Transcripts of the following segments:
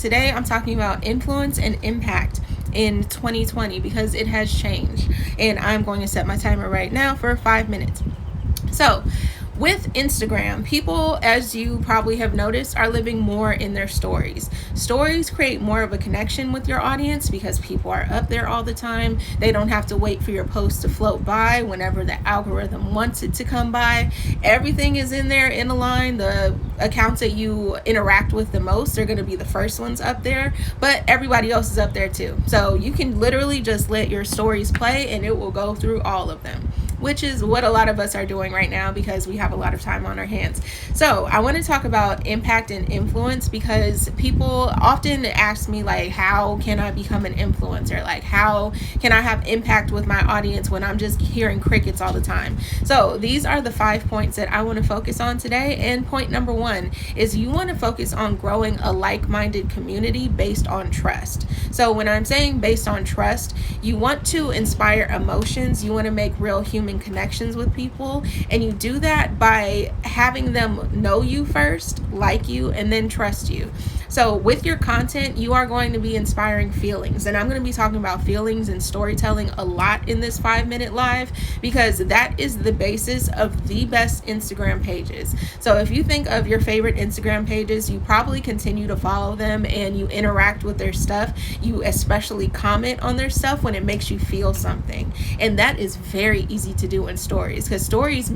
Today I'm talking about influence and impact in 2020 because it has changed. And I'm going to set my timer right now for 5 minutes. So, with Instagram, people, as you probably have noticed, are living more in their stories. Stories create more of a connection with your audience because people are up there all the time. They don't have to wait for your post to float by whenever the algorithm wants it to come by. Everything is in there in a line. The accounts that you interact with the most are going to be the first ones up there, but everybody else is up there too. So you can literally just let your stories play and it will go through all of them, which is what a lot of us are doing right now because we have a lot of time on our hands. So I want to talk about impact and influence because people often ask me, like, how can I become an influencer? Like, how can I have impact with my audience when I'm just hearing crickets all the time? So these are the 5 points that I want to focus on today. And point number 1 is you want to focus on growing a like-minded community based on trust. So when I'm saying based on trust, you want to inspire emotions. You want to make real human connections with people, and you do that by having them know you first, like you, and then trust you. So with your content, you are going to be inspiring feelings, and I'm going to be talking about feelings and storytelling a lot in this 5-minute live because that is the basis of the best Instagram pages. So if you think of your favorite Instagram pages, you probably continue to follow them and you interact with their stuff. You especially comment on their stuff when it makes you feel something, and that is very easy to do in stories because stories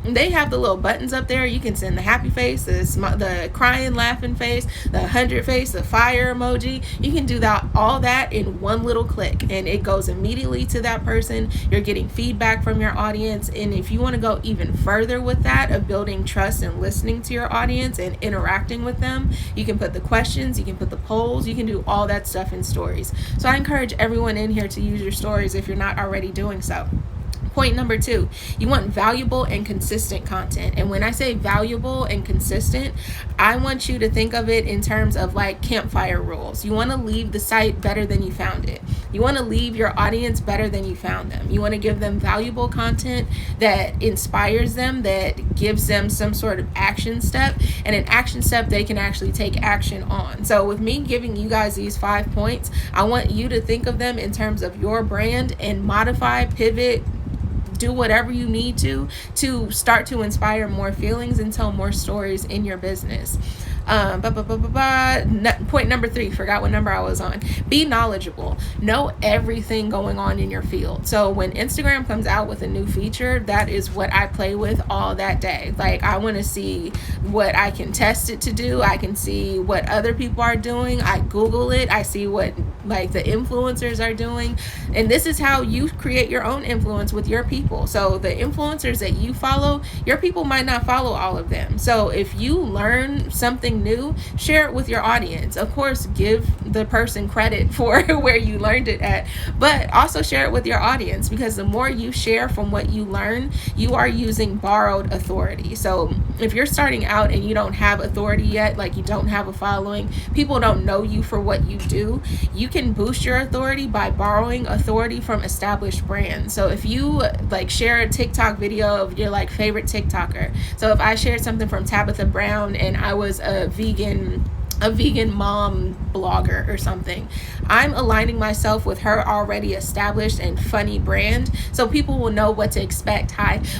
they have the little buttons up there. You can send the happy face, the crying laughing face, the 100 face, the fire emoji. You can do all that in one little click, and it goes immediately to that person. You're getting feedback from your audience, and if you want to go even further with that of building trust and listening to your audience and interacting with them, you can put the questions, you can put the polls, you can do all that stuff in stories. So I encourage everyone in here to use your stories if you're not already doing so. Point number 2, you want valuable and consistent content. And when I say valuable and consistent, I want you to think of it in terms of like campfire rules. You want to leave the site better than you found it. You want to leave your audience better than you found them. You want to give them valuable content that inspires them, that gives them some sort of action step, and an action step they can actually take action on. So with me giving you guys these 5 points, I want you to think of them in terms of your brand and modify, pivot, do whatever you need to start to inspire more feelings and tell more stories in your business. Point number 3, forgot what number I was on. Be knowledgeable. Know everything going on in your field. So when Instagram comes out with a new feature, that is what I play with all that day. Like, I want to see what I can test it to do. I can see what other people are doing. I Google it. I see what like the influencers are doing. And this is how you create your own influence with your people. So the influencers that you follow, your people might not follow all of them. So if you learn something new, share it with your audience. Of course, give the person credit for where you learned it at, but also share it with your audience, because the more you share from what you learn, you are using borrowed authority. So if you're starting out and you don't have authority yet, like you don't have a following, people don't know you for what you do, you can boost your authority by borrowing authority from established brands. So if you like share a TikTok video of your like favorite TikToker, so if I shared something from Tabitha Brown and I was a vegan mom blogger or something, I'm aligning myself with her already established and funny brand, so people will know what to expect.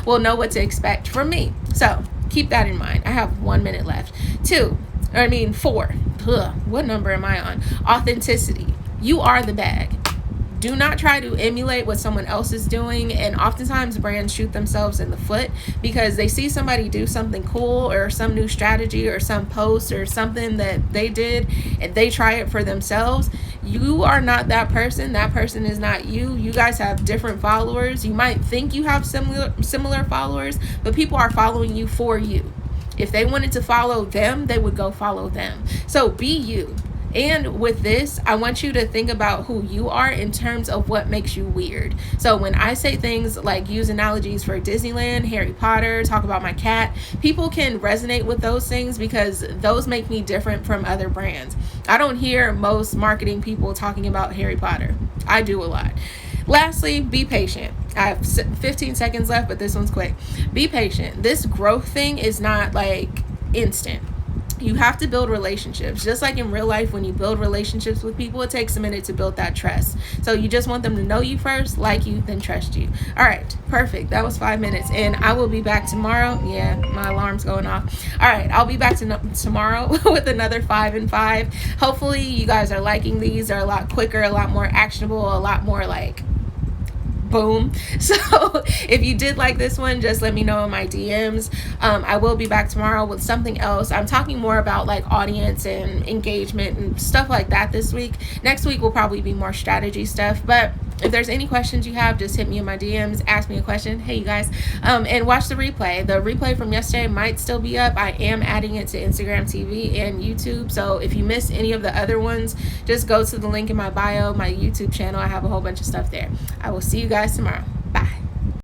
Will know what to expect from me. So keep that in mind. I have 1 minute left. 4. What number am I on? Authenticity. You are the bag. Do not try to emulate what someone else is doing. And oftentimes brands shoot themselves in the foot because they see somebody do something cool or some new strategy or some post or something that they did and they try it for themselves. You are not that person. That person is not you. You guys have different followers. You might think you have similar followers, but people are following you for you. If they wanted to follow them, they would go follow them. So be you. And with this, I want you to think about who you are in terms of what makes you weird. So when I say things like use analogies for Disneyland, Harry Potter, talk about my cat, people can resonate with those things because those make me different from other brands. I don't hear most marketing people talking about Harry Potter. I do a lot. Lastly, be patient. I have 15 seconds left, but this one's quick. Be patient. This growth thing is not like instant. You have to build relationships. Just like in real life, when you build relationships with people, it takes a minute to build that trust. So you just want them to know you first, like you, then trust you. All right, perfect. That was 5 minutes. And I will be back tomorrow. Yeah, my alarm's going off. All right, I'll be back tomorrow with another 5 and 5. Hopefully you guys are liking these. They're a lot quicker, a lot more actionable, a lot more like boom. So if you did like this one, just let me know in my DMs. I will be back tomorrow with something else. I'm talking more about like audience and engagement and stuff like that this week. Next week will probably be more strategy stuff, but if there's any questions you have, just hit me in my DMs, ask me a question. Hey, you guys, and watch the replay. The replay from yesterday might still be up. I am adding it to Instagram TV and YouTube. So if you missed any of the other ones, just go to the link in my bio, my YouTube channel. I have a whole bunch of stuff there. I will see you guys tomorrow.